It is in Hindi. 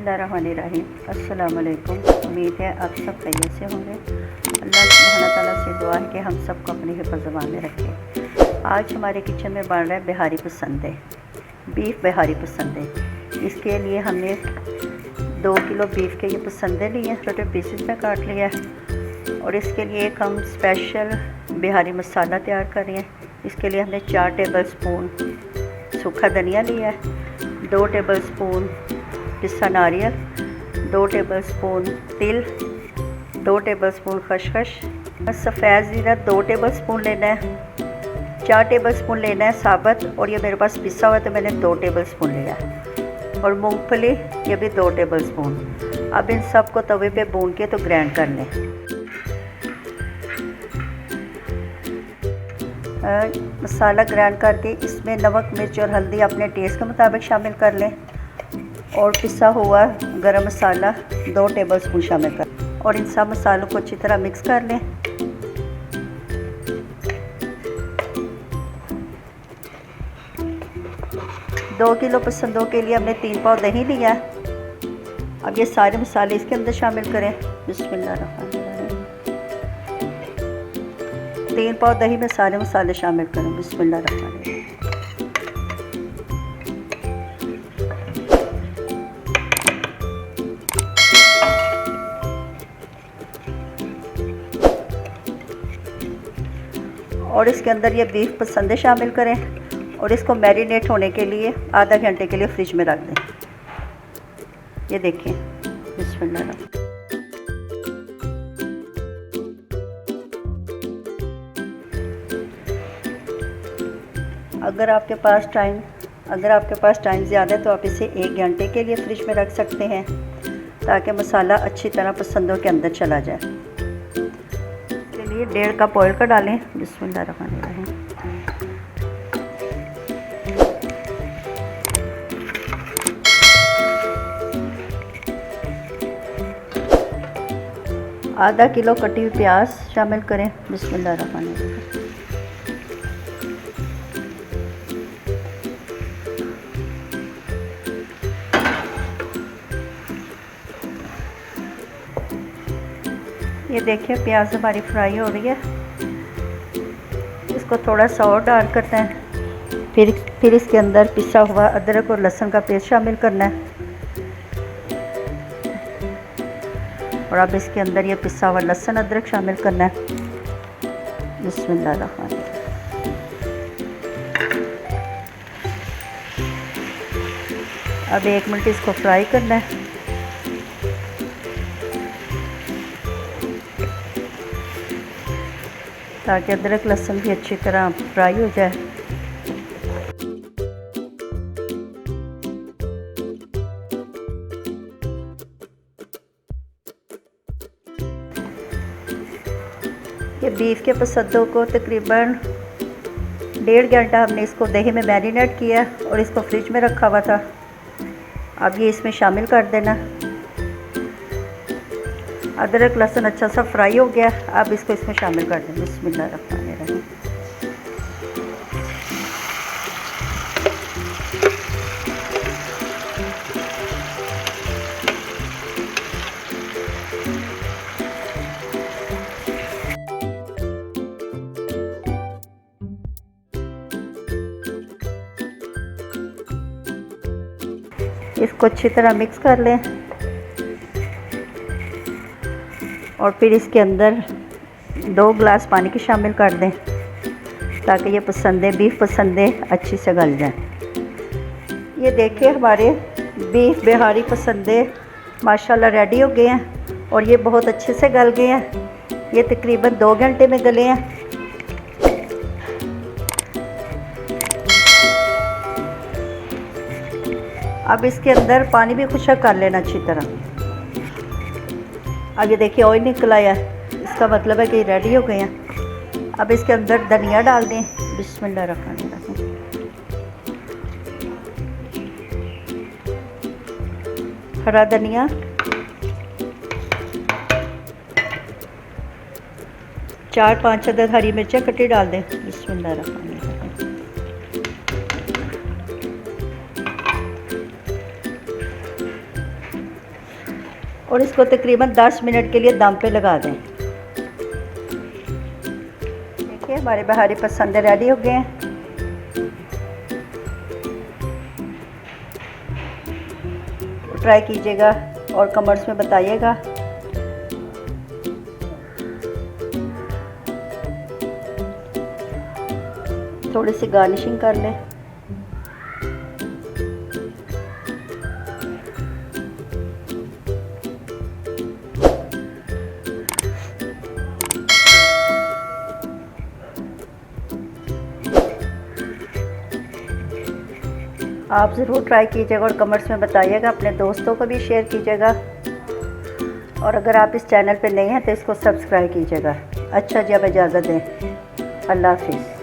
बिस्मिल्लाहिर्रहमानिर्रहीम। अस्सलाम वालेकुम। उम्मीद है आप सब खैरियत से होंगे। अल्लाह सुब्हाना ताला से दुआ है कि हम सबको अपनी हिफ़्ज़-ए-ज़मान में रखे। आज हमारे किचन में बन रहा है बिहारी पसंदे, बीफ बिहारी पसंदे। इसके लिए हमने 2 किलो बीफ के ये पसंदे लिए हैं, छोटे पीसेस में काट लिया है। और इसके लिए एक हम स्पेशल बिहारी मसाला तैयार कर रहे हैं। इसके लिए हमने 4 टेबल स्पून सूखा धनिया लिया है, 2 टेबल स्पून पिस्ता नारियल, 2 टेबल स्पून तिल, 2 टेबल स्पून खसखस, सफ़ेद ज़ीरा 2 टेबल स्पून लेना है, 4 टेबल स्पून लेना है साबुत। और ये मेरे पास पिसा हुआ है तो मैंने 2 टेबल स्पून लिया। और मूंगफली ये भी 2 टेबल स्पून। अब इन सब को तवे पे भून के तो ग्राइंड कर लें। मसाला ग्राइंड करके इसमें नमक मिर्च और हल्दी अपने टेस्ट के मुताबिक शामिल कर लें। और पिसा हुआ गरम मसाला 2 टेबल स्पून शामिल कर और इन सब मसालों को अच्छी तरह मिक्स कर लें। दो किलो पसंदों के लिए हमने 3 पाव दही लिया है। अब ये सारे मसाले इसके अंदर शामिल करें। बिस्मिल्लाहिर्रहमानिर्रहीम। 3 पाव दही में सारे मसाले शामिल करें। बिस्मिल्लाहिर्रहमानिर्रहीम। और इसके अंदर ये बीफ पसंदे शामिल करें और इसको मैरिनेट होने के लिए आधा घंटे के लिए फ्रिज में रख दें। ये देखें। बिस्मिल्लाह। अगर आपके पास टाइम ज़्यादा है तो आप इसे 1 घंटे के लिए फ्रिज में रख सकते हैं ताकि मसाला अच्छी तरह पसंदों के अंदर चला जाए। इसके लिए 1.5 कप ऑयल का डालें। बिस्मिल्लाहिर्रहमानिर्रहीम। आधा किलो कटी हुई प्याज शामिल करें। बिस्मिल्लाहिर्रहमानिर्रहीम। ये देखिए प्याज हमारी फ्राई हो रही है। इसको थोड़ा सा और डाल करते हैं। फिर इसके अंदर पिसा हुआ अदरक और लहसुन का पेस्ट शामिल करना है। और अब इसके अंदर ये पिसा हुआ लहसुन अदरक शामिल करना है। बिस्मिल्लाहिर्रहमानिर्रहीम। अब 1 मिनट इसको फ्राई करना है। ताकि अदरक लहसुन भी अच्छी तरह फ्राई हो जाए। ये बीफ के पसंदों को तकरीबन 1.5 घंटा हमने इसको दही में मैरिनेट किया और इसको फ्रिज में रखा हुआ था। अब ये इसमें शामिल कर देना। अदरक लहसुन अच्छा सा फ्राई हो गया। अब इसको इसमें शामिल कर दें। बिस्मिल्लाहिर्रहमानिर्रहीम। इसको अच्छी तरह मिक्स कर लें और फिर इसके अंदर 2 गिलास पानी के शामिल कर दें ताकि ये बीफ पसंदे अच्छी से गल जाएं। ये देखिए हमारे बीफ बिहारी पसंदे माशाल्लाह रेडी हो गए हैं और ये बहुत अच्छे से गल गए हैं। ये तकरीबन 2 घंटे में गले हैं। अब इसके अंदर पानी भी खुशक कर लेना अच्छी तरह। अब ये देखिए ऑयल निकल आया है, इसका मतलब है कि रेडी हो गए हैं। अब इसके अंदर धनिया डाल दें। बिस्मिल्लाहिर्रहमानिर्रहीम। हरा धनिया, 4-5 अदद हरी मिर्चें कटी डाल दें। बिस्मिल्लाहिर्रहमानिर्रहीम। और इसको तकरीबन 10 मिनट के लिए दम पे लगा दें। देखिए हमारे बिहारी पसंदे रेडी हो गए हैं। ट्राई कीजिएगा और कमेंट्स में बताइएगा। थोड़ी सी गार्निशिंग कर लें। आप ज़रूर ट्राई कीजिएगा और कमेंट्स में बताइएगा, अपने दोस्तों को भी शेयर कीजिएगा। और अगर आप इस चैनल पे नए हैं तो इसको सब्सक्राइब कीजिएगा। अच्छा जी, अब इजाज़त दें। अल्लाह हाफिज़।